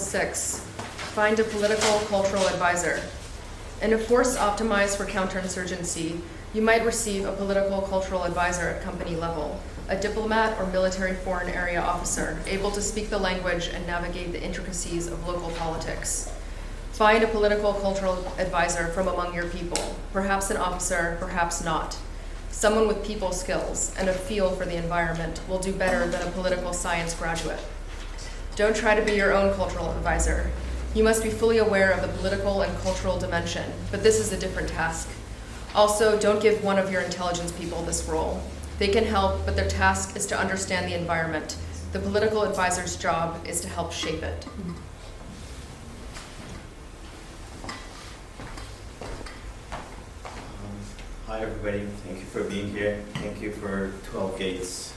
6. Find a political cultural advisor. In a force optimized for counterinsurgency, you might receive a political cultural advisor at company level, a diplomat or military foreign area officer able to speak the language and navigate the intricacies of local politics. Find a political cultural advisor from among your people, perhaps an officer, perhaps not. Someone with people skills and a feel for the environment will do better than a political science graduate. Don't try to be your own cultural advisor. You must be fully aware of the political and cultural dimension, but this is a different task. Also, don't give one of your intelligence people this role. They can help, but their task is to understand the environment. The political advisor's job is to help shape it. Hi everybody, thank you for being here. Thank you for 12 Gates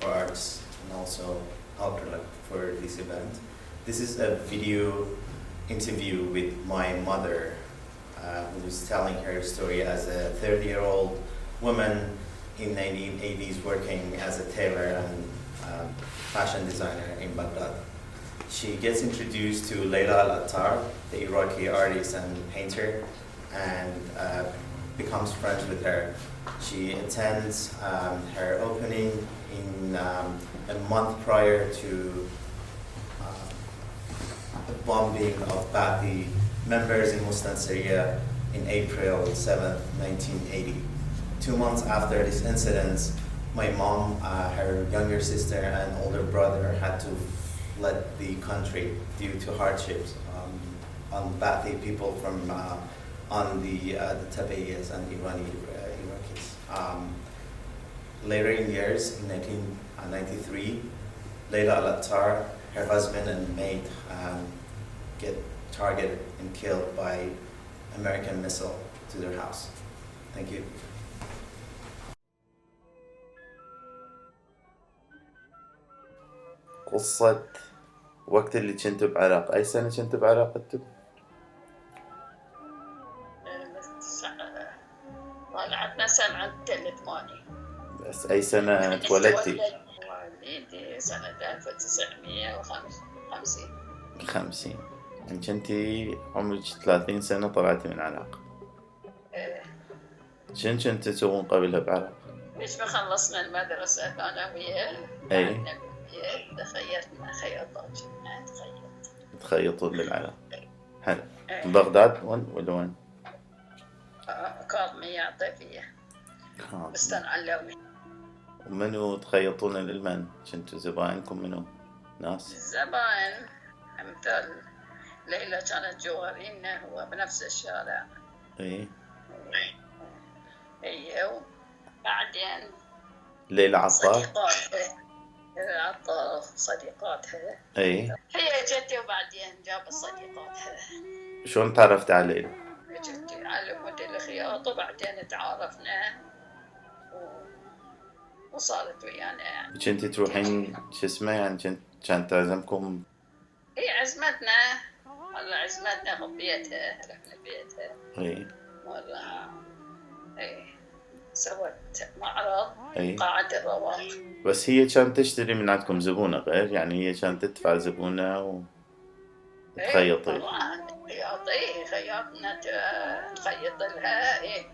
for Arts and also HEKLER for this event. This is a video interview with my mother who was telling her story as a 30-year-old woman in 1980s working as a tailor and fashion designer in Baghdad. She gets introduced to Layla Al-Attar, the Iraqi artist and painter, and becomes friends with her. She attends her opening in a month prior to the bombing of Ba'athi members in Muslim Syria in April 7, 1980. 2 months after this incident, my mom, her younger sister and older brother had to fled the country due to hardships on Ba'athi people from on the Tabeyas and Iraqis. Later in years, in 1993, Layla Al-Attar, her husband and maid, get targeted and killed by American missile to their house. Thank you. قصة وقت اللي كنتوا بعراق، أي سنة كنتوا بعراق أنتوا؟ طلعتنا سنة 8. بس أي سنة تولدتي؟ وليدي سنة 1950. 50. يعني كنتي عمرك 30 سنة طلعتي من العراق. شنو كنتوا تسوون قبلها بعراق؟ مش ما خلصنا المدرسة أنا وياه. أي. تخيلنا خياطات. تخيطون بالعراق. حلو. بغداد ولا وين؟ كاظمية عطيفية. بستان علوي. ومنو تخيطون للمن؟ كنتوا زباينكم منو؟ ناس؟ زباين مثل ليلى كانت جوارينا هو بنفس الشارع. اي. ايوه. بعدين ليلى عطار. صديقاتها. عطار صديقاتها. اي. هي جتي وبعدين جاب صديقاتها. شلون تعرفت على ليلى؟ جتي علمت الخياطة وبعدين تعارفنا وصارت ويانا يعني. كنتي تروحين شو اسمه يعني كانت تعزمكم؟ هي عزمتنا والله عزمتنا ببيتها رحنا بيتها. اي. مرة اي سوت معرض. اي. قاعة الرواق. بس هي كانت تشتري من عندكم زبونة غير يعني هي كانت تدفع زبونة وتخيطي. اي طبعا خياطنا تخيط لها ايه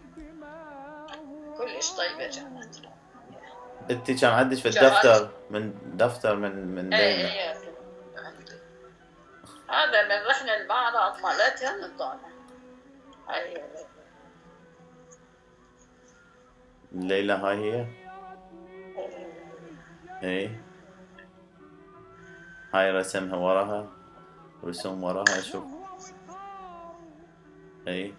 كلش طيبة كانت. انتي كان عندك في الدفتر من ليلى. اي هذا من رحنا المعرض مالتها نطالع. اي ليلى هاي هي؟ اي. هاي رسمها وراها رسوم وراها اشوف. اي.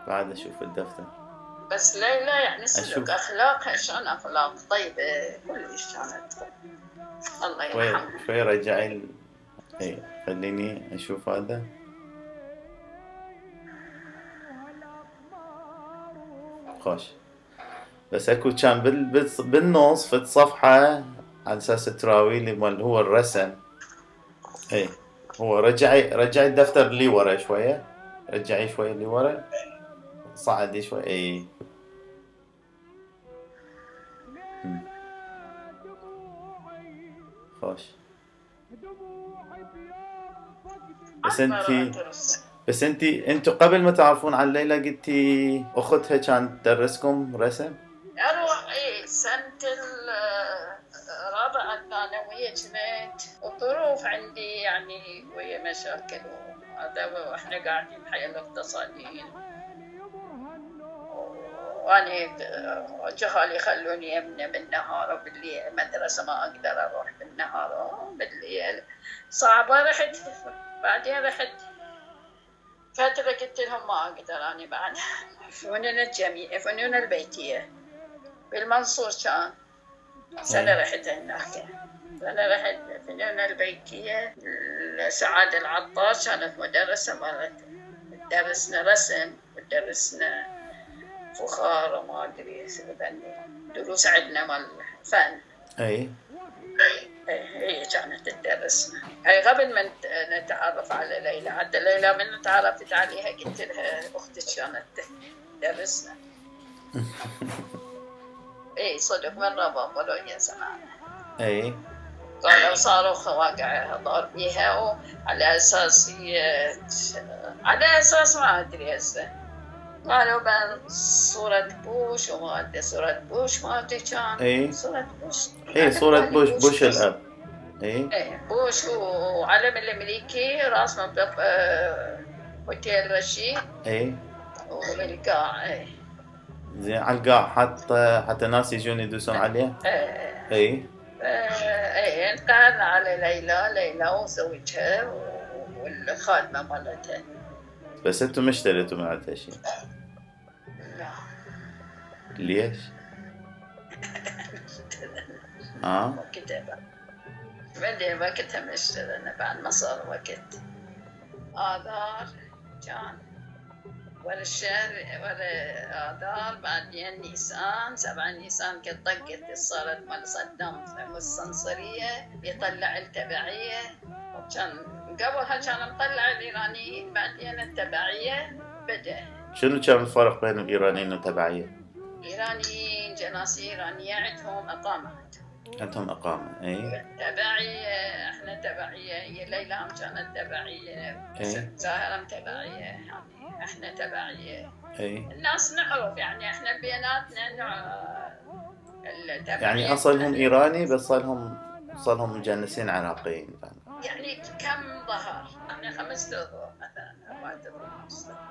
بعد اشوف الدفتر. بس ليلى يعني سلوك اخلاقها شلون اخلاق طيبه كلش كانت. الله يرحمها. شوي رجعي اي خليني اشوف هذا. خوش. بس اكو كان بالنص في صفحة على اساس تراوي لي مال هو الرسم. اي هو رجعي الدفتر لي ورا شوية. رجعي شوية لي ورا. صعدي شوي. اي خوش. بس انتوا قبل ما تعرفون عن ليلى قلتي اختها كانت تدرسكم رسم؟ اروح سنة الرابعة الثانوية كنت الظروف عندي يعني ويا مشاكل وهذا واحنا قاعدين حيل اقتصاديين وأنا جهالي يخلوني يمنى بالنهار وبالليل مدرسة ما أقدر أروح بالنهار وبالليل صعبة. رحت بعدين رحت فترة قلت لهم ما أقدر أنا بعد فنون البيتية بالمنصور كان سنة رحت هناك سنة رحت فنون البيتية. سعاد العطاش كانت مدرسة مالت درسنا رسم ودرسنا فخار وما أدري دروس عندنا مال فن. أي هي كانت تدرسنا. هي قبل ما نتعرف على ليلى حتى ليلى من تعرفت عليها قلت لها أختك كانت تدرسنا. إيه صدق مرة بابا يا زمان. أي قالوا صاروا خواقع ضار بيها على أساس ما أدري هسه قالوا بان صورة بوش وما أدري صورة بوش ما أدري كان. أي صورة بوش. أي صورة بوش الأب. أي بوش وعلم الأمريكي راسمه هوتيل رشيد. أي والقاع. أي زين على القاع حتى ناس يجون يدوسون عليه. أي أي انقلنا على ليلى وزوجها والخادمة مالتها. بس انتم ما اشتريتوا من عندها شيء؟ لا. ليش؟ كتابة بعدين وقتها ما اشترينا بعد ما صار وقت آذار كان ولا الشهر ولا آذار بعدين نيسان 7 نيسان كانت طقت صارت مال صدام والسنصرية بيطلع التبعية. وكان قبلها كان مطلع الإيرانيين بعدين التبعية بدأ. شنو كان الفرق بين الإيرانيين والتبعية؟ الإيرانيين جناسي إيرانية عندهم إقامات. عندهم إقامة. أي تبعية إحنا تبعية هي ليلى كانت تبعية. زاهرة تبعية يعني إحنا تبعية. أي الناس نعرف يعني إحنا بيناتنا يعني أصلهم إيراني بس صارهم مجنسين عراقيين يعني كم ظهر يعني 5 أظهر مثلا 4 أظهر.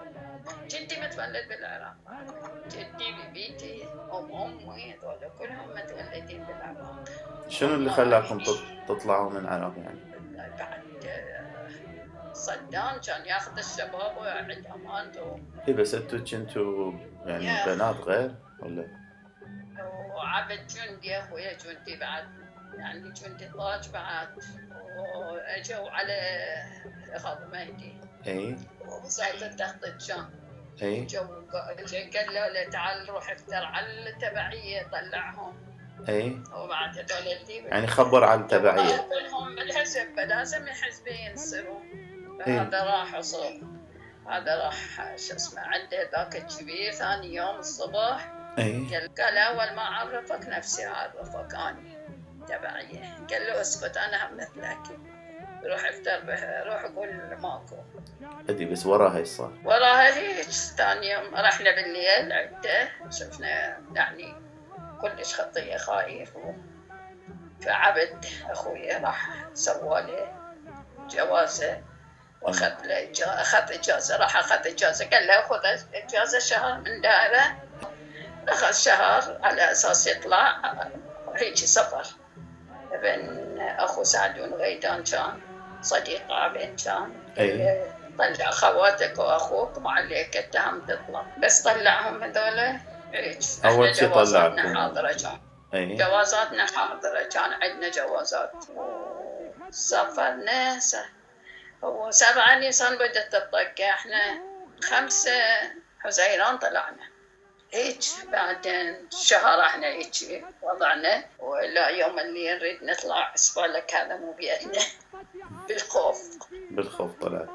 جدي متولد بالعراق جدي ببيتي أمي هذول كلهم متولدين بالعراق. شنو اللي خلاكم تطلعوا من العراق يعني؟ بعد صدام كان ياخذ الشباب ويعد أمانته. إيه بس انتوا كنتوا يعني بنات غير ولا؟ وعبد جندي أخويا جندي بعد يعني جندي طاج بعد وأجوا على خاض مهدي. أي وساعة التخطيط كان. أي جو قال له تعال روح افتر على التبعية طلعهم. أي وبعد هذول يعني خبر على التبعية. هم بالحزب فلازم الحزبين يصيروا. هذا راح وصل هذا راح شو اسمه عنده ذاك الكبير ثاني يوم الصبح. قال أول ما عرفك نفسي عرفك أنا تبعية. قال له اسكت أنا هم مثلك روح افتر بها روح قول ماكو. أدي بس وراها ايش صار؟ وراها هيك ثاني يوم رحنا بالليل عده شفنا يعني كلش خطية خايف فعبد أخويا راح سوالي جوازة واخذ له أخذ إجازة راح أخذ إجازة قال له خذ إجازة شهر من دائرة. أخذ شهر على أساس يطلع هيك سفر. ابن أخو سعدون غيدان كان صديق عبين كان. طلع خواتك وأخوك وعليك اتهم تطلع بس طلعهم هذول هيك. أول شيء طلعكم حاضرة كان. جوازاتنا حاضرة كان عندنا جوازات سافرنا هو 7 نيسان بدت الطقة احنا 5 حزيران طلعنا هيك. بعدين شهر احنا هيك وضعنا ولا يوم اللي نريد نطلع اسفلك هذا مو بيدنا بالخوف طلعت.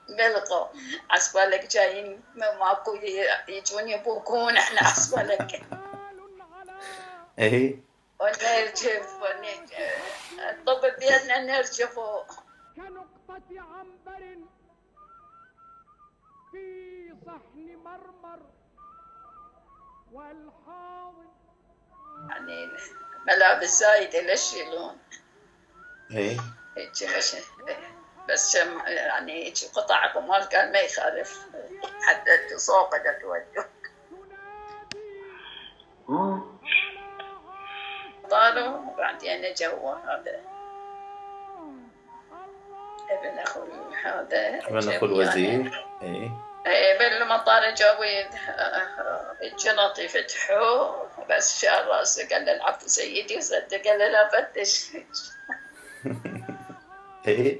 بالخوف اسفلك جايين ماكو يجون يبوكون احنا اسفلك. ايه ونرجف الطب بيدنا نرجفه. كنقطة عنبر في صحن مرمر والحاضن. يعني ملابس زايدة ليش يشيلون؟ ايه هيك بس يعني هيك قطع قماش قال ما يخالف حتى صوقة توجه. طاروا وبعدين جو هذا ابن اخو هذا ابن اخو الوزير. ايه بالمطار جويد الجنط يفتحوه بس شال راسه قال له العفو سيدي وصدق قال له لا فتش. ايه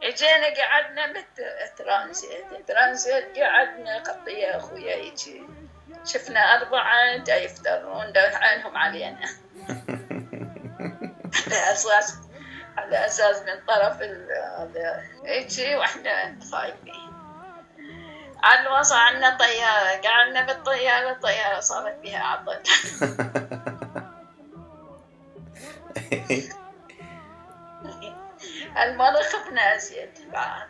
اجينا قعدنا ترانزيت قعدنا قضية اخويا يجي شفنا 4 دا يفترون دا عينهم علينا. على اساس من طرف هذا هيجي واحنا خايفين. على الوصل عنا طيارة قعدنا بالطيارة الطيارة صارت بها عطل. المرة خفنا أزيد بعد.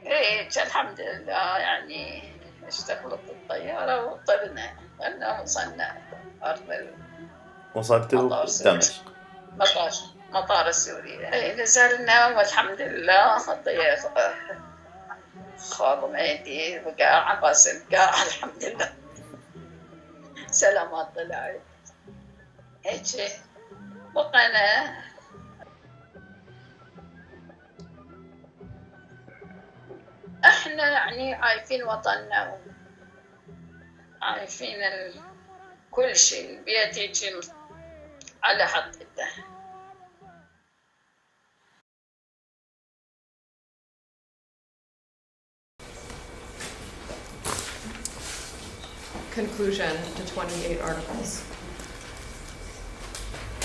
هيك الحمد لله يعني اشتغلت الطيارة وطرنا أنا وصلنا أرض وصلتوا دمشق مطار السوري. نزلنا والحمد لله الطيارة خاض ميدي وقاع عباس القاع الحمد لله سلامات طلعت. هيك بقينا احنا يعني عايفين وطننا عايفين كل شيء. البيت يجي على حطته. Conclusion to 28 articles.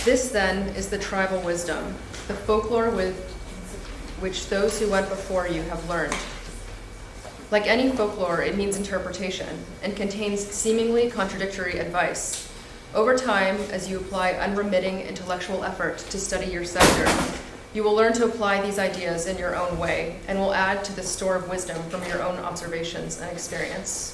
This, then, is the tribal wisdom, the folklore with which those who went before you have learned. Like any folklore, it means interpretation and contains seemingly contradictory advice. Over time, as you apply unremitting intellectual effort to study your sector, you will learn to apply these ideas in your own way and will add to the store of wisdom from your own observations and experience.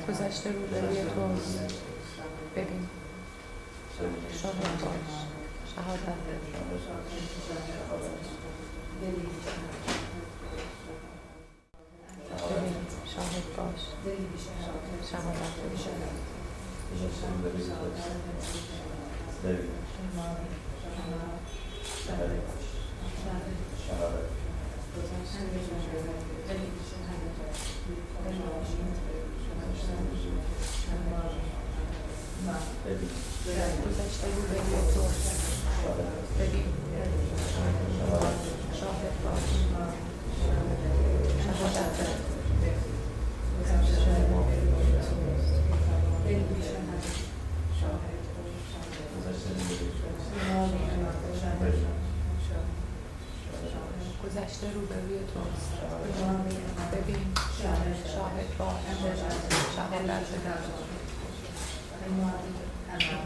گذشته روبروی توست، ببین، شاهد باش، شهادت ببین، شاهد باش، شهادت گذشته روبروی توست، ببین، شاهد باش، شهادت گذشته روبروی توست، ببین،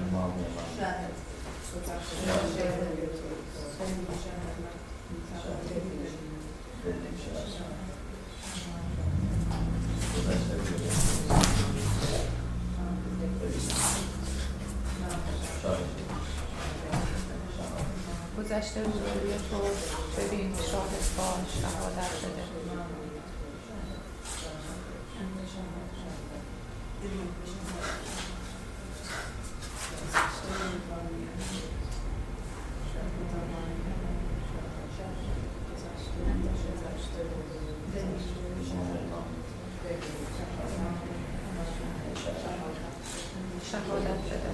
شاهد باش، شهادت گذشته روبروی توست، ببین، شاهد باش، شهادت بده. شهادت بده.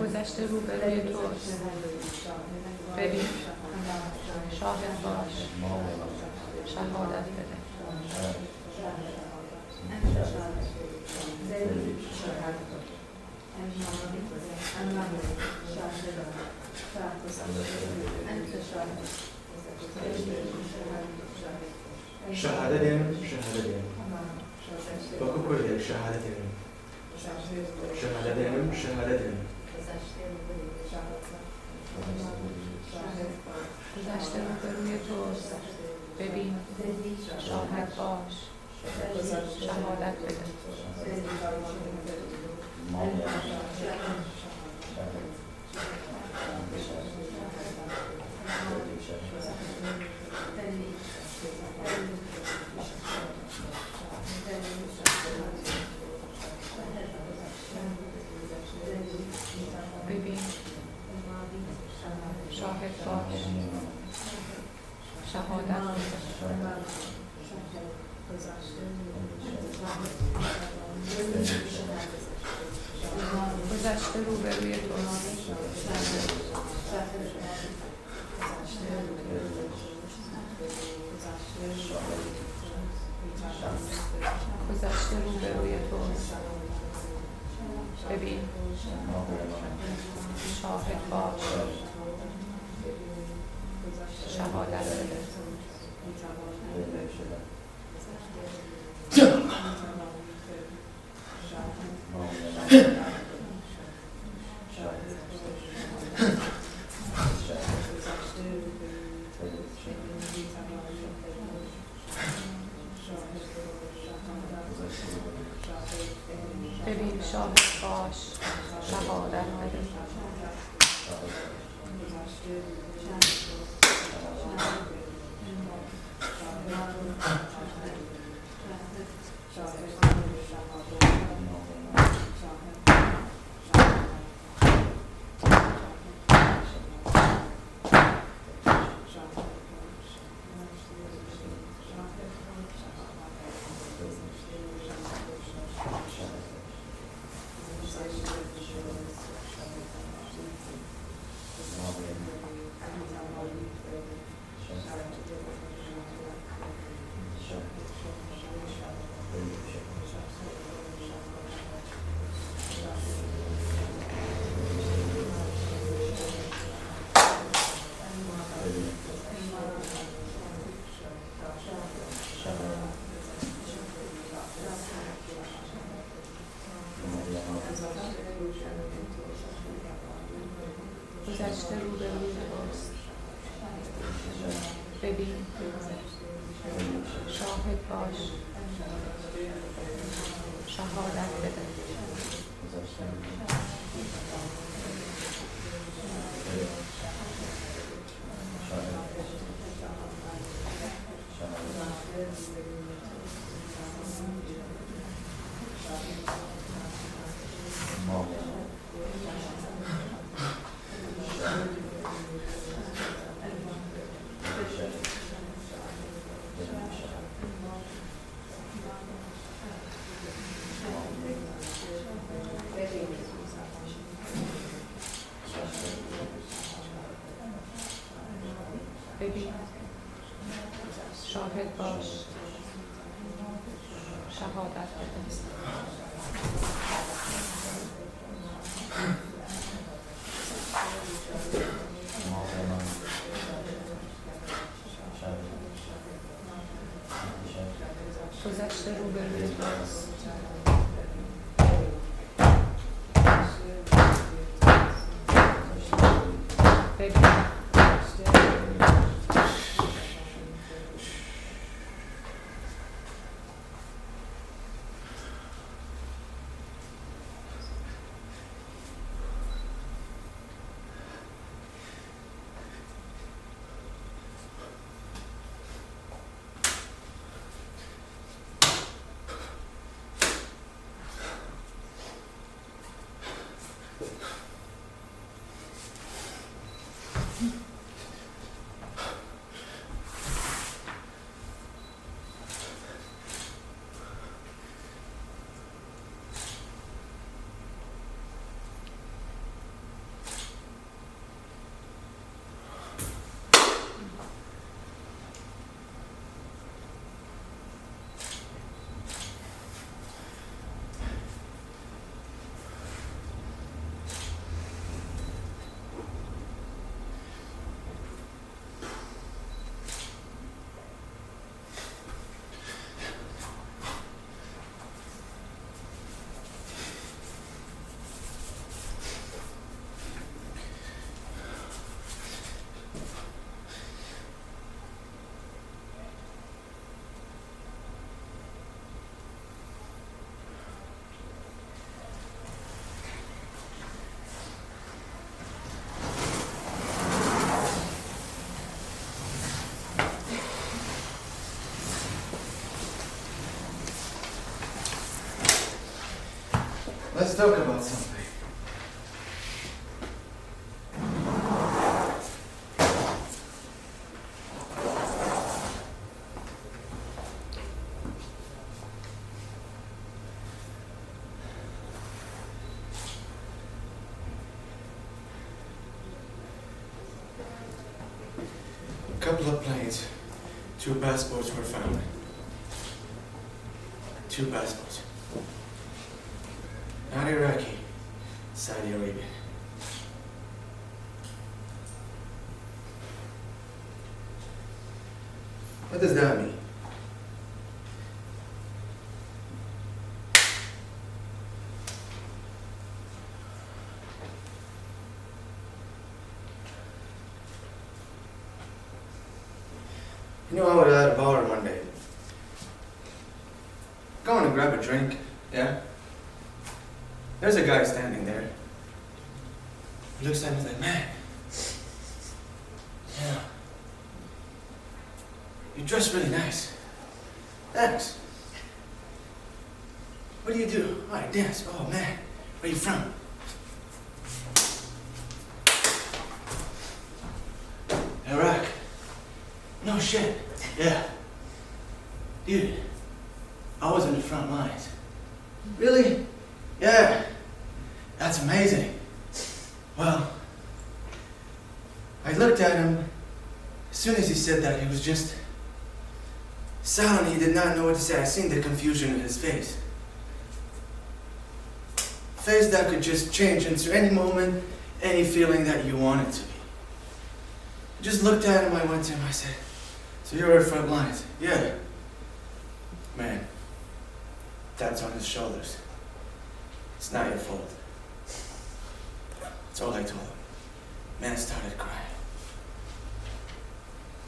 گذشته روبروی توست. ببین، شاهد باش، شهادت بده. شهادتين شهادتين باكو كل شهادتين شهادتين شهادتين گذشته روبروی توست. ببین، شاهد باش، شهادت بده. ببین، شاهد باش، شهادت بده. گذشته روبروی توست. گذشته روبروی توست. ببین، شاهد باش، شهادت بده. ببین، شاهد باش، شهادت بده. گذشته روبروی توست. ببین، شاهد باش، شهادت بده. ببین، شاهد باش، شهادت بده. گذشته روبروی توست. ببین، Let's talk about something. A couple of planes, 2 passports were found. 2 passports. Not Iraqi, Saudi Arabian. What does that mean? You know, I was at a bar one day. Going to grab a drink, yeah? There's a guy standing there. He looks at me like, man, yeah, you dress really nice. Thanks. What do you do? Oh, I dance. Oh, man, where you from? Iraq. No shit. Yeah. Dude, I was in the front lines. Really? Yeah. That's amazing. Well, I looked at him. As soon as he said that, he was just silent. He did not know what to say. I seen the confusion in his face. Face that could just change into any moment, any feeling that you want it to be. I just looked at him. I went to him. I said, so you're at front lines? Yeah. Man, that's on his shoulders. It's not your fault. That's all I told him. Man started crying.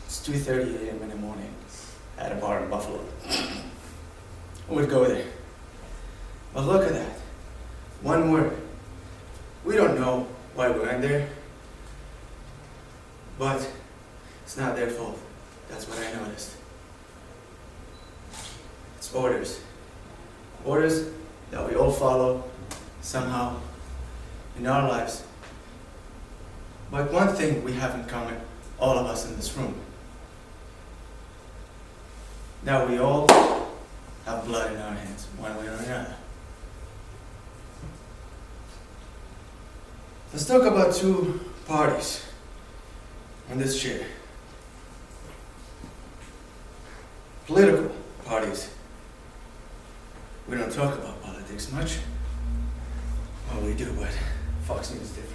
It's 2:30 a.m. in the morning at a bar in Buffalo. I would go there. But look at that. One word. We don't know why we went there, but it's not their fault. That's what I noticed. It's orders. Orders that we all follow somehow in our lives. But one thing we have in common, all of us in this room, that we all have blood in our hands, one way or another. Let's talk about 2 parties on this chair. Political parties. We don't talk about politics much. Well, we do, but Fox News is different.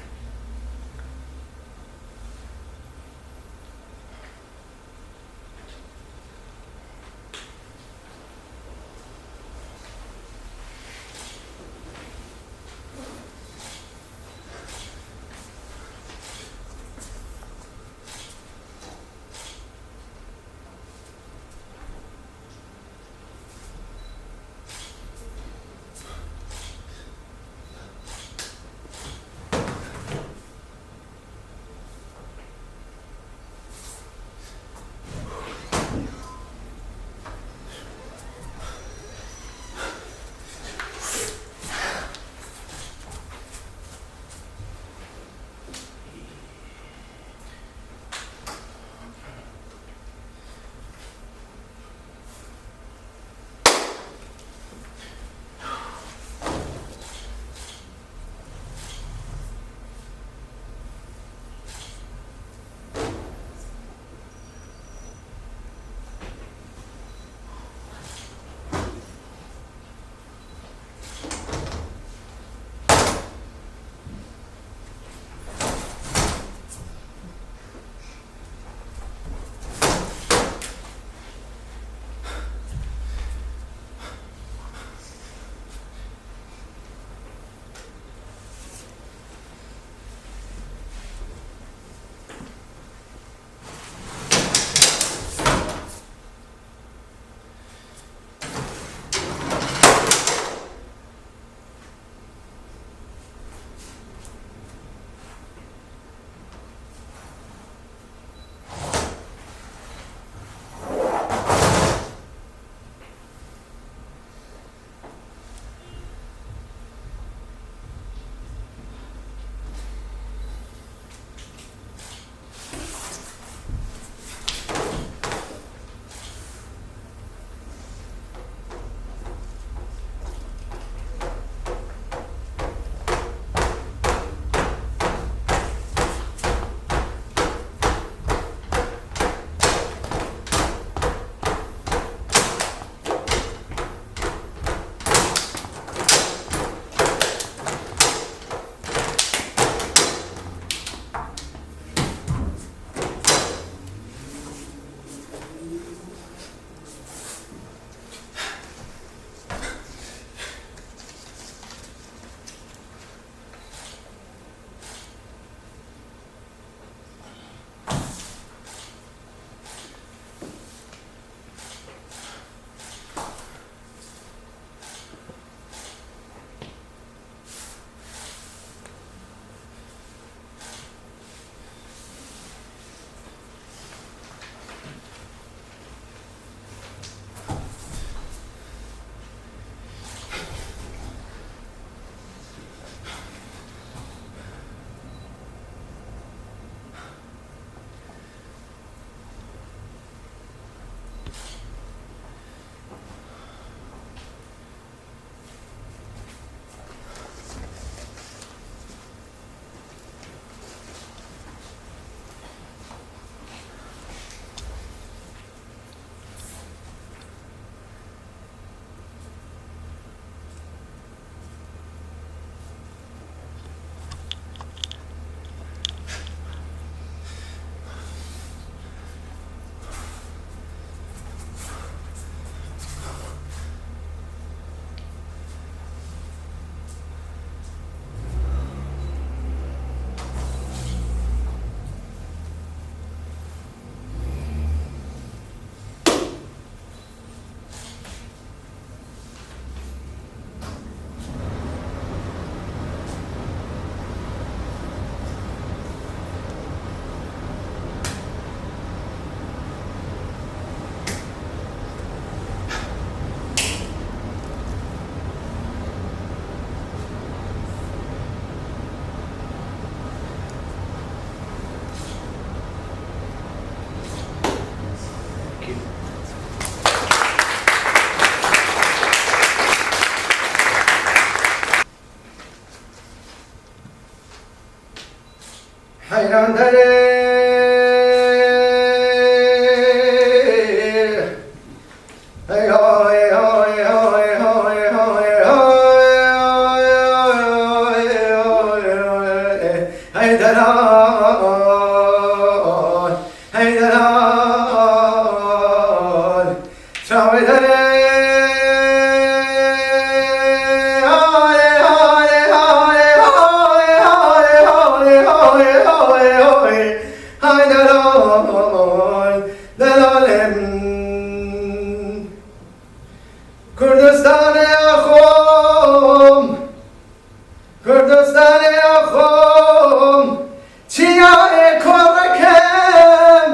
حيران داره هی های های های های های های هیدران هیدران شاوی داره کردستان اخوم کردستان اخوم چیای کرکم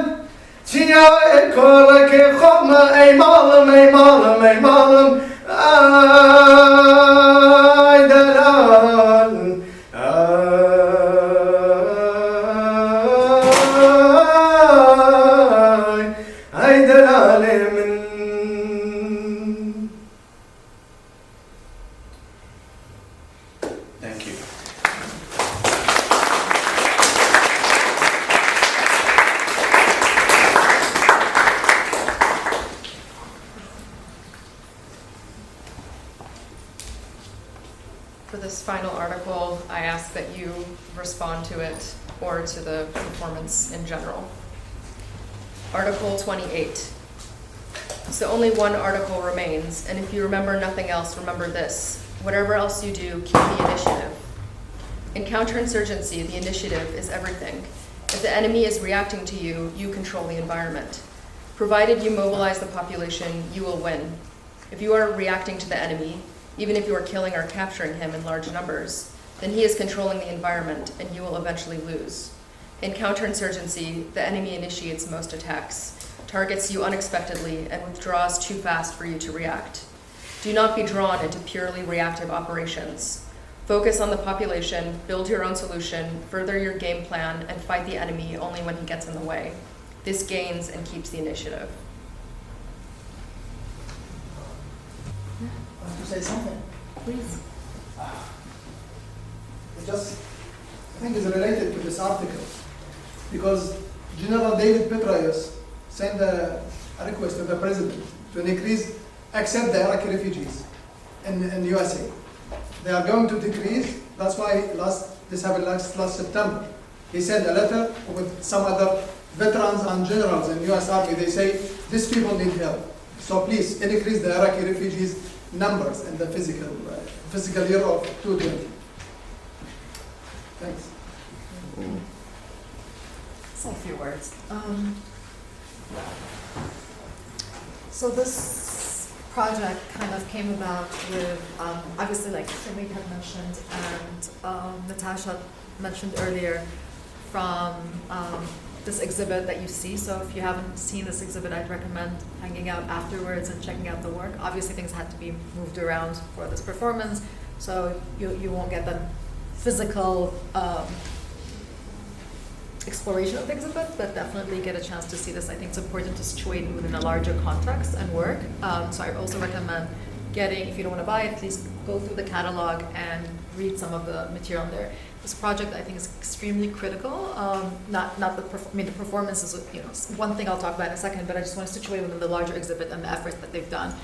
چیای کرک خم ای مالم ای مالم ای مالم ای دلان ای دلال من Thank you. For this final article, I ask that you respond to it or to the performance in general. Article 28. So only one article remains, and if you remember nothing else, remember this. Whatever else you do, keep the initiative. In counterinsurgency, the initiative is everything. If the enemy is reacting to you, you control the environment. Provided you mobilize the population, you will win. If you are reacting to the enemy, even if you are killing or capturing him in large numbers, then he is controlling the environment and you will eventually lose. In counterinsurgency, the enemy initiates most attacks, targets you unexpectedly, and withdraws too fast for you to react. Do not be drawn into purely reactive operations. Focus on the population, build your own solution, further your game plan, and fight the enemy only when he gets in the way. This gains and keeps the initiative. I have to say something. Please. It just, I think it's related to this article because General David Petraeus sent a request to the president to accept the Iraqi refugees in USA. They are going to decrease. That's why this happened last September. He sent a letter with some other veterans and generals in US Army. They say these people need help. So please increase the Iraqi refugees numbers in the physical year of 2020. Thanks. Say a few words. So this project kind of came about with, obviously, like Shimrit had mentioned and Nataša mentioned earlier, from this exhibit that you see. So if you haven't seen this exhibit, I'd recommend hanging out afterwards and checking out the work. Obviously, things had to be moved around for this performance, so you won't get the physical exploration of the exhibit, but definitely get a chance to see this. I think it's important to situate it within a larger context and work. So I also recommend getting, if you don't want to buy it, please go through the catalog and read some of the material in there. This project, I think, is extremely critical. The performance is, one thing I'll talk about in a second, but I just want to situate within the larger exhibit and the efforts that they've done.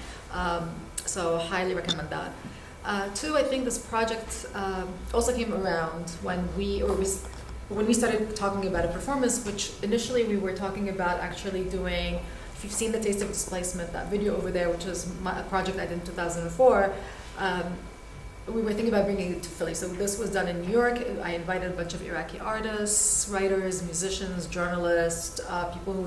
So highly recommend that. Two, I think this project also came around when we started talking about a performance, which initially we were talking about actually doing, if you've seen the Taste of Displacement, that video over there, which is a project I did in 2004, we were thinking about bringing it to Philly. So this was done in New York. I invited a bunch of Iraqi artists, writers, musicians, journalists, people who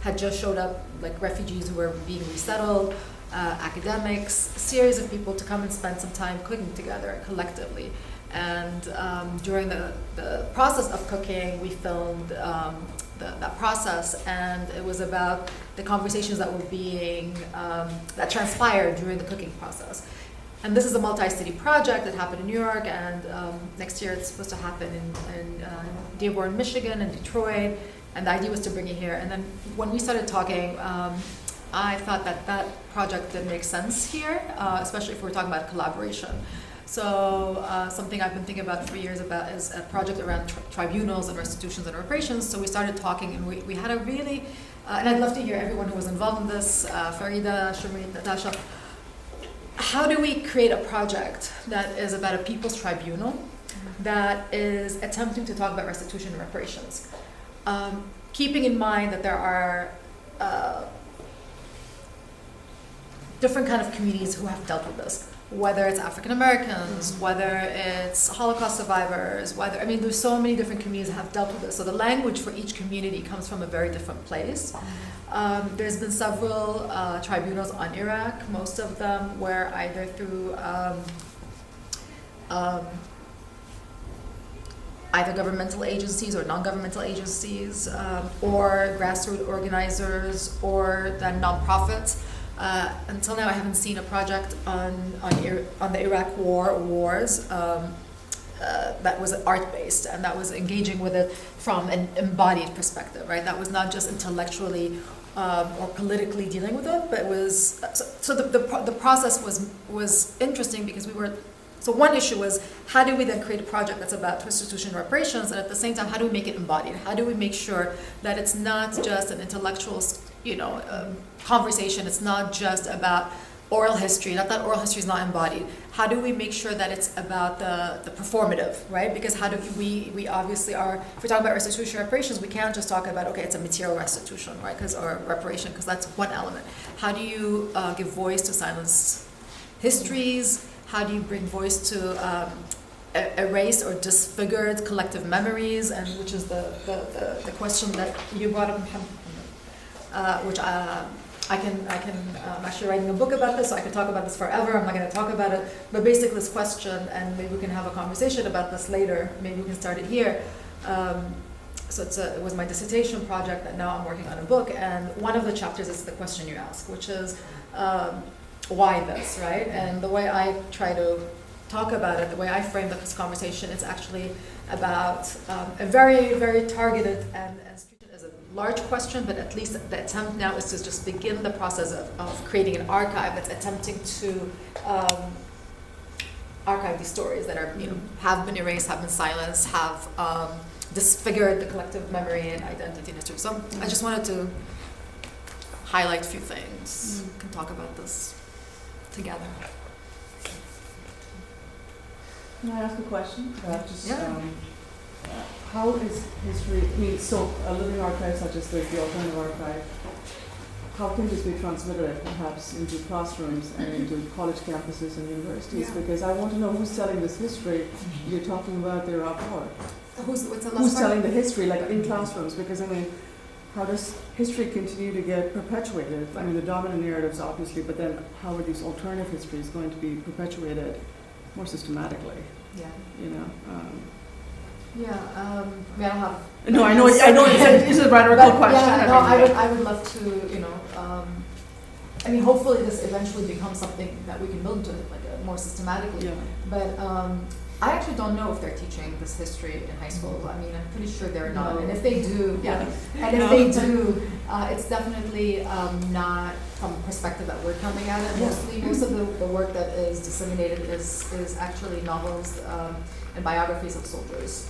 had just showed up, like refugees who were being resettled, academics, a series of people to come and spend some time cooking together collectively. And during the process of cooking, we filmed that process, and it was about the conversations that were that transpired during the cooking process. And this is a multi-city project that happened in New York, and next year it's supposed to happen in Dearborn, Michigan, and Detroit. And the idea was to bring it here. And then when we started talking, I thought that project didn't make sense here, especially if we're talking about collaboration. So something I've been thinking about for years about is a project around tribunals and restitutions and reparations. So we started talking, and we had a really, and I'd love to hear everyone who was involved in this, Farideh, Shimrit, Nataša. How do we create a project that is about a people's tribunal that is attempting to talk about restitution and reparations? Keeping in mind that there are different kind of communities who have dealt with this, whether it's African Americans, whether it's Holocaust survivors, there's so many different communities that have dealt with this. So the language for each community comes from a very different place. There's been several tribunals on Iraq. Most of them were either through either governmental agencies or non-governmental agencies, or grassroots organizers, or the nonprofits. Until now, I haven't seen a project on the Iraq War or wars that was art-based and that was engaging with it from an embodied perspective, right? That was not just intellectually or politically dealing with it, but it was so the process was interesting because we were. So one issue was, how do we then create a project that's about restitution and reparations, and at the same time, how do we make it embodied? How do we make sure that it's not just an intellectual, conversation? It's not just about oral history, not that oral history is not embodied. How do we make sure that it's about the performative, right? Because how do we obviously are, if we're talking about restitution and reparations, we can't just talk about, okay, it's a material restitution, right? Or reparation, because that's one element. How do you give voice to silenced histories? How do you bring voice to erased or disfigured collective memories? And which is the question that you brought up, which I'm actually writing a book about this, so I could talk about this forever. I'm not going to talk about it, but basically this question, and maybe we can have a conversation about this later. Maybe we can start it here. So it was my dissertation project, and now I'm working on a book. And one of the chapters is the question you ask, which is why this, right? And the way I try to talk about it, the way I frame this conversation, it's actually about a very, very targeted and as a large question, but at least the attempt now is to just begin the process of creating an archive that's attempting to archive these stories that are, have been erased, have been silenced, have disfigured the collective memory and identity and history. So I just wanted to highlight a few things. We can talk about this together. Can I ask a question? How is history, so a living archive such as this, the alternative archive, how can this be transmitted perhaps into classrooms and into college campuses and universities? Yeah. Because I want to know who's telling this history. You're talking about the Iraq War. Who's telling the history, like in classrooms? Because how does history continue to get perpetuated? The dominant narratives obviously, but then how are these alternative histories going to be perpetuated more systematically? Yeah. I don't have. No, I know. It's a rhetorical question. Yeah, I would love to. Hopefully this eventually becomes something that we can build into more systematically. Yeah. But I actually don't know if they're teaching this history in high school. I'm pretty sure they're not. And if they do, it's definitely not from the perspective that we're coming at it. Most of the work that is disseminated is actually novels and biographies of soldiers.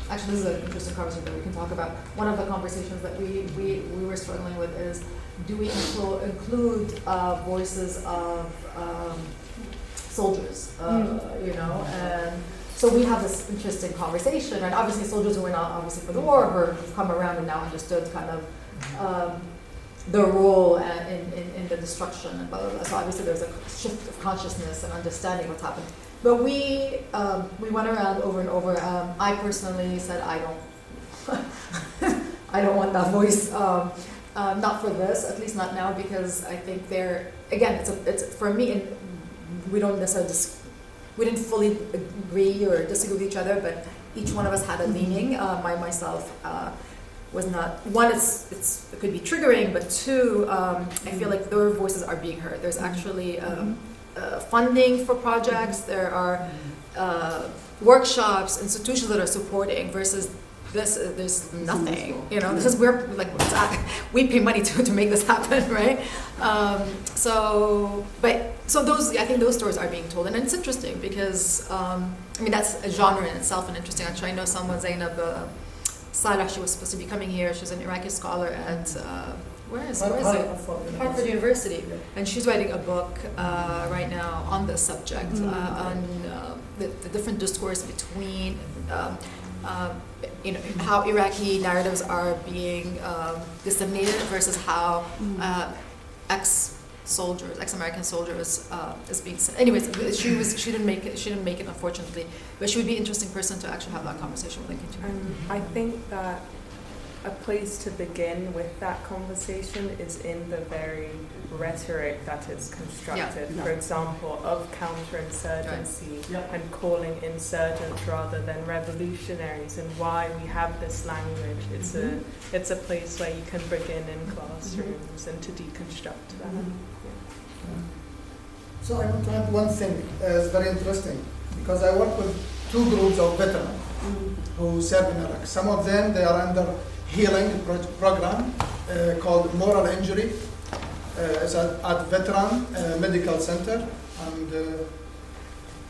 Actually, this is an interesting conversation that we can talk about. One of the conversations that we were struggling with is, do we include voices of soldiers, and so we have this interesting conversation, and obviously soldiers who were not obviously for the war, who've come around and now understood kind of their role in the destruction and blah, blah, blah. So obviously there's a shift of consciousness and understanding what's happened. But we went around over and over. I personally said I don't want that voice. Not for this, at least not now, because I think it's for me. And we don't necessarily we didn't fully agree or disagree with each other, but each one of us had a leaning. Myself was not one. It could be triggering, but two, I feel like their voices are being heard. There's actually funding for projects. There are workshops, institutions that are supporting versus there's nothing, you know, this is, we're like, we pay money to make this happen, right? So those, I think those stories are being told, and it's interesting because, I mean, that's a genre in itself and interesting. Actually, I know someone, Zainab Saleh, she was supposed to be coming here. She's an Iraqi scholar at, where is it? Harvard University. And she's writing a book right now on this subject, on the different discourse between, you know, how Iraqi narratives are being disseminated versus how ex-American soldiers is being said. Anyways, she didn't make it unfortunately, but she would be an interesting person to actually have that conversation with. I think that a place to begin with that conversation is in the very rhetoric that is constructed. For example, of counterinsurgency and calling insurgents rather than revolutionaries, and why we have this language. It's a place where you can begin in classrooms and to deconstruct that. So I want to add one thing. It's very interesting because I work with two groups of veterans who serve in Iraq. Some of them, they are under healing program called moral injury. It's at veteran medical center, and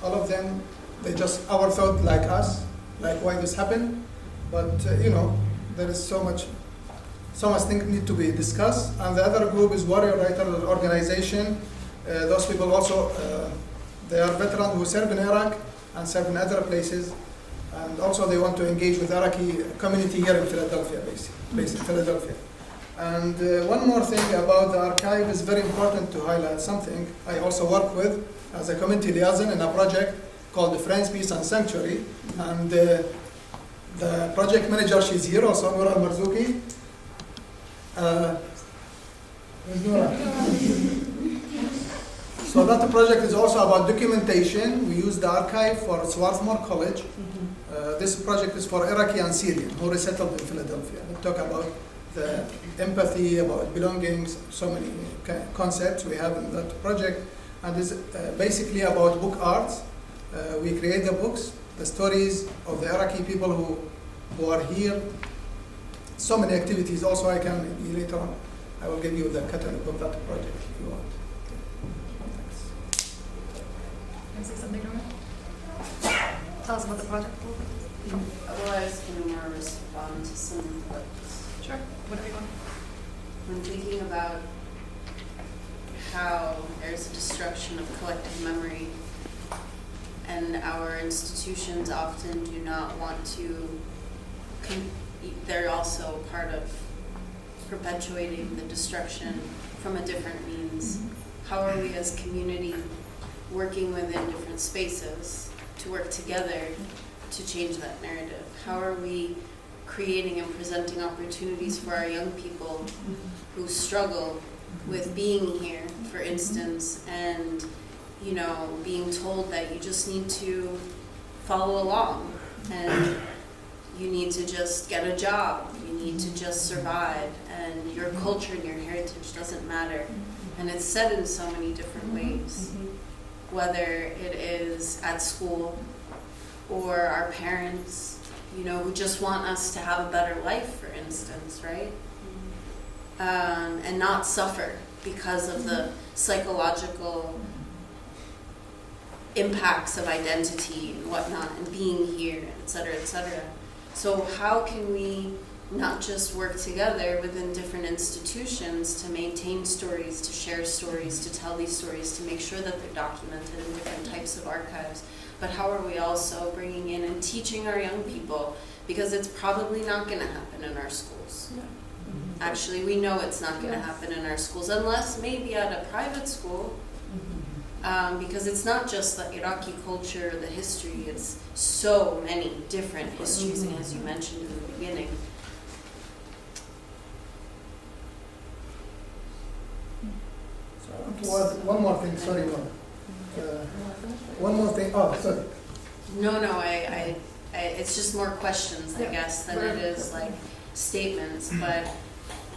all of them, they just our thought like us, like why this happened. But you know, there is so much things need to be discussed. And the other group is warrior writer organization. Those people also, they are veterans who serve in Iraq and serve in other places. And also they want to engage with Iraqi community here in Philadelphia, based in Philadelphia. And one more thing about the archive is very important to highlight something I also work with as a community liaison in a project called Friends, Peace and Sanctuary. And the project manager, she's here also, Noura Al-Marzouki. Where's Noura? So that project is also about documentation. We use the archive for Swarthmore College. This project is for Iraqi and Syrian who resettled in Philadelphia. We talk about the empathy, about belongings, so many concepts we have in that project. And it's basically about book arts. We create the books, the stories of the Iraqi people who are here. So many activities. Also, I can later on, I will give you the catalog of that project if you want. Can I say something, Nora? Tell us about the project. Well, I was going to more respond to some of what. Sure. Whatever you want. When thinking about how there's a destruction of collective memory, and our institutions often do not want to. They're also part of perpetuating the destruction from a different means. How are we as community working within different spaces to work together to change that narrative? How are we creating and presenting opportunities for our young people who struggle with being here, for instance, and being told that you just need to follow along and you need to just get a job, you need to just survive, and your culture and your heritage doesn't matter. And it's said in so many different ways, whether it is at school or our parents, who just want us to have a better life, for instance, right? And not suffer because of the psychological impacts of identity and whatnot, and being here, et cetera, et cetera. So how can we not just work together within different institutions to maintain stories, to share stories, to tell these stories, to make sure that they're documented in different types of archives, but how are we also bringing in and teaching our young people? Because it's probably not going to happen in our schools. Yeah. Actually, we know it's not going to happen in our schools, unless maybe at a private school, because it's not just the Iraqi culture, the history, it's so many different histories, and as you mentioned in the beginning. One more thing, sorry, one more thing. Oh, sorry. No, I it's just more questions, I guess, than it is like statements. But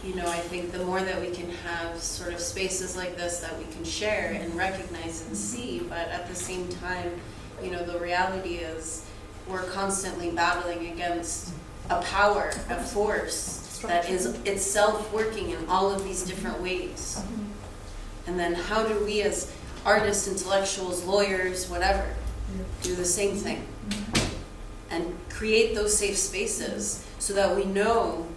I think the more that we can have sort of spaces like this that we can share and recognize and see, but at the same time, the reality is we're constantly battling against a power, a force that is itself working in all of these different ways. And then how do we as artists, intellectuals, lawyers, whatever, do the same thing? And create those safe spaces so that we know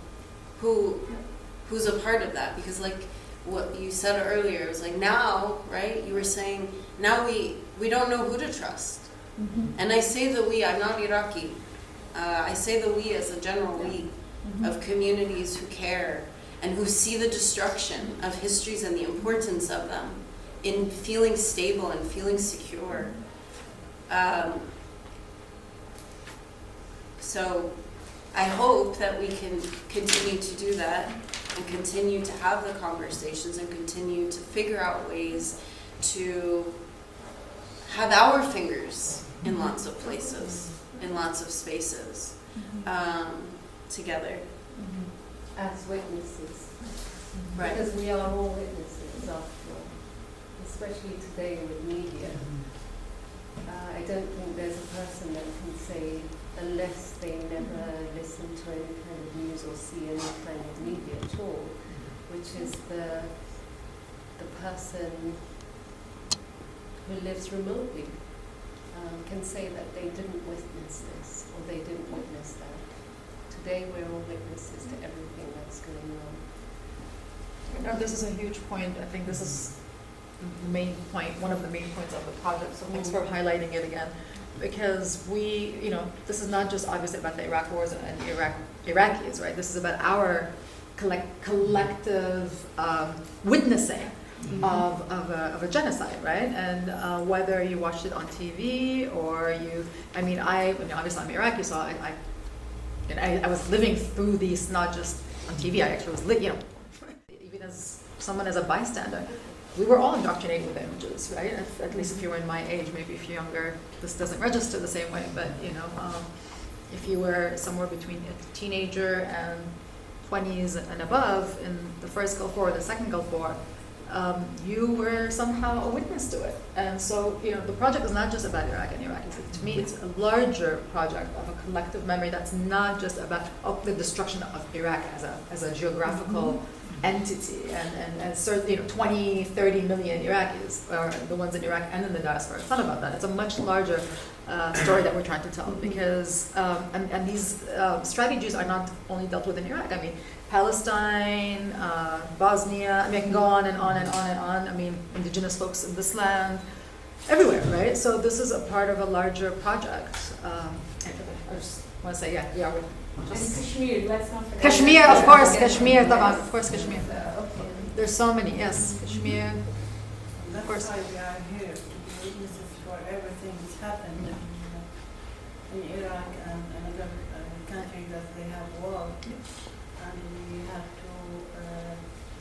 who's a part of that. Because like what you said earlier, it was like now, right? You were saying, now we don't know who to trust. And I say the we, I'm not Iraqi. I say the we as a general we of communities who care and who see the destruction of histories and the importance of them in feeling stable and feeling secure. So I hope that we can continue to do that and continue to have the conversations and continue to figure out ways to have our fingers in lots of places, in lots of spaces, together. As witnesses. Right. Because we are all witnesses after all, especially today with media. I don't think there's a person that can say, unless they never listen to any kind of news or see any kind of media at all, which is the person who lives remotely, can say that they didn't witness this or they didn't witness that. Today we're all witnesses to everything that's going on. No, this is a huge point. I think this is the main point, one of the main points of the project. So thanks for highlighting it again. Because we, this is not just obviously about the Iraq wars and Iraqis, right? This is about our collective witnessing of a genocide, right? And whether you watched it on TV or obviously I'm Iraqi, so I was living through these, not just on TV. I actually was, even as someone as a bystander, we were all indoctrinated with images, right? At least if you were in my age, maybe if you're younger, this doesn't register the same way. But if you were somewhere between a teenager and 20s and above in the first Gulf War or the second Gulf War, you were somehow a witness to it. And so, the project is not just about Iraq and Iraqis. To me, it's a larger project of a collective memory that's not just about the destruction of Iraq as a geographical entity and certainly 20, 30 million Iraqis, or the ones in Iraq and in the diaspora. It's not about that. It's a much larger story that we're trying to tell because, and these strategies are not only dealt with in Iraq. I mean, Palestine, Bosnia, I can go on and on and on and on. I mean, indigenous folks in this land, everywhere, right? So this is a part of a larger project. I just want to say, we are. And Kashmir, let's not forget. Kashmir, of course, Kashmir, of course, Kashmir. There's so many, yes, Kashmir. That's why we are here, to be witnesses for everything that's happened in Iraq and another country that they have war. And we have to,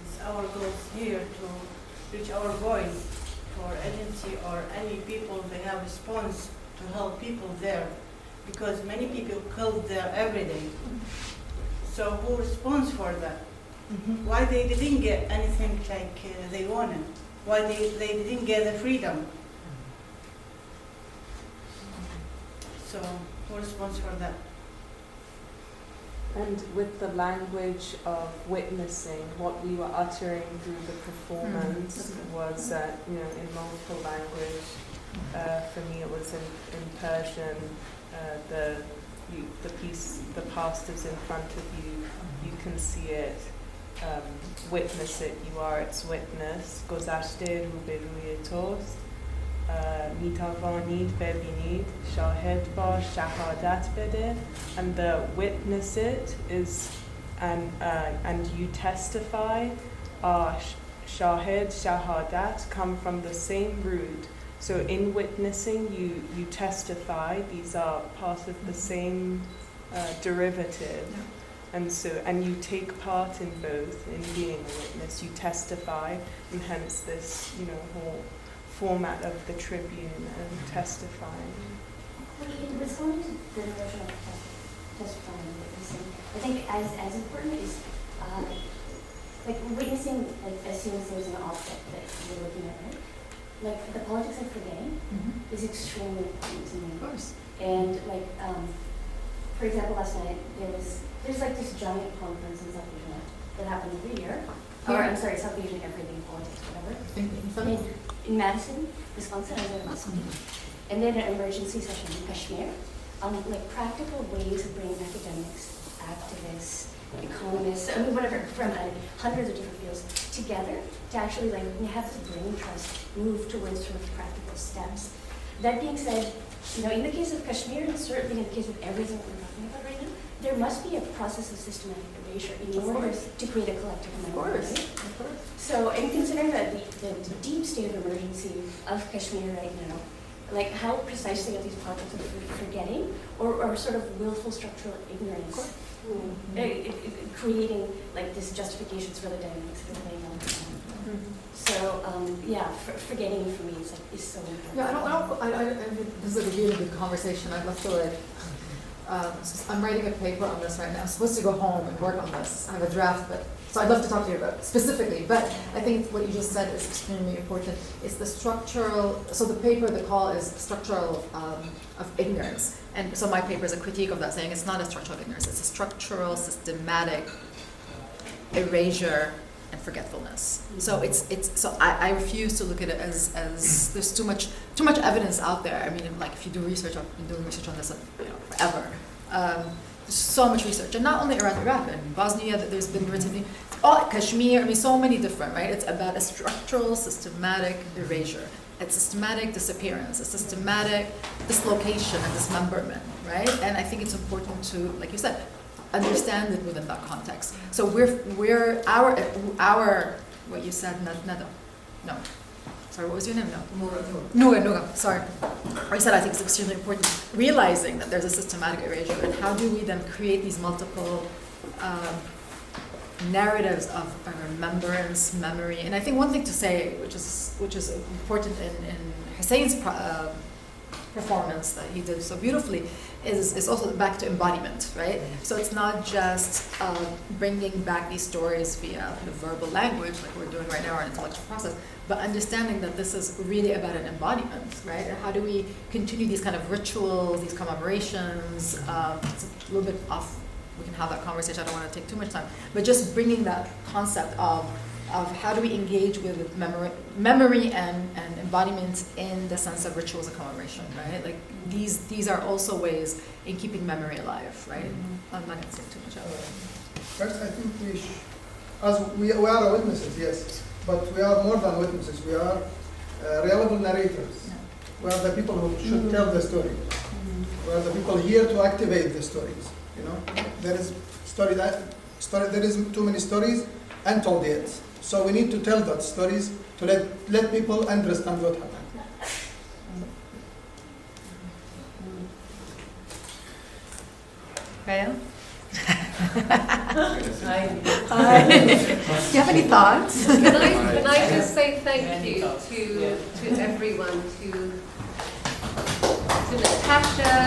it's our goal here to reach our voice for agency or any people they have response to help people there. Because many people killed there every day. So who responds for that? Why they didn't get anything like they wanted? Why they didn't get the freedom? So who responds for that? And with the language of witnessing, what we were uttering through the performance was, in multiple language. For me, it was in Persian. The piece, the past is in front of you. You can see it. Witness it. You are its witness. گذشته روبروی توست. میتوانید ببینید. شاهد باش. شهادت بده. And the witness it is, and you testify. Shahid, shahadat come from the same root. So in witnessing, you testify. These are part of the same derivative, and you take part in both. In being a witness, you testify, and hence this whole format of the tribune and testifying. In response to the notion of testifying and witnessing, I think as important is witnessing, as soon as there's an object that you're looking at, right? The politics of forgetting is extremely important to me. Of course. And for example, last night there's like this giant conference in South Asian that happens every year. Or I'm sorry, South Asian everything, politics, whatever. In Madison, Wisconsin, I was in last week. And then an emergency session in Kashmir on like practical ways of bringing academics, activists, economists, I mean whatever, from hundreds of different fields together to actually like have the brain trust move towards sort of practical steps. That being said, you know, in the case of Kashmir, and certainly in the case of everything that we're talking about right now, there must be a process of systematic erasure in order to create a collective memory. Right? Of course. So, and considering that the deep state of emergency of Kashmir right now, like how precisely are these projects of forgetting or sort of willful structural ignorance creating like this justifications for the dynamics that are playing out. So yeah, forgetting for me is so important. Yeah, this is a really good conversation. I'd love to like. I'm writing a paper on this right now. I'm supposed to go home and work on this. I have a draft, so I'd love to talk to you about it specifically. But I think what you just said is extremely important. It's the structural. So the paper, the call is structural of ignorance, and so my paper is a critique of that, saying it's not a structural ignorance. It's a structural, systematic erasure and forgetfulness. So so I refuse to look at it as there's too much evidence out there. I mean, like if you do research, I've been doing research on this forever. There's so much research, and not only around Iraq and Bosnia. There's been relatively Kashmir. I mean, so many different. Right? It's about a structural, systematic erasure, a systematic disappearance, a systematic dislocation and dismemberment. Right? And I think it's important to, like you said, understand it within that context. So we're our what you said, no. Sorry, what was your name? Nuga. Sorry. I said I think it's extremely important realizing that there's a systematic erasure, and how do we then create these multiple narratives of remembrance, memory. And I think one thing to say, which is important in Hussein's performance that he did so beautifully, is also back to embodiment, right? So it's not just bringing back these stories via the verbal language, like we're doing right now, our intellectual process, but understanding that this is really about an embodiment, right? And how do we continue these kind of rituals, these commemorations? It's a little bit off. We can have that conversation. I don't want to take too much time, but just bringing that concept of how do we engage with memory and embodiment in the sense of rituals of commemoration, right? Like these are also ways in keeping memory alive, right? Mm-hmm. I'm not going to say too much about it. First, I think we are witnesses, yes, but we are more than witnesses. We are reliable narrators. Yeah. We are the people who should tell the story. We are the people here to activate the stories. You know, there is there is too many stories untold yet. So we need to tell that stories to let people understand what happened. Raya? Hi. Do you have any thoughts? Can I just say thank you to everyone, to Nataša,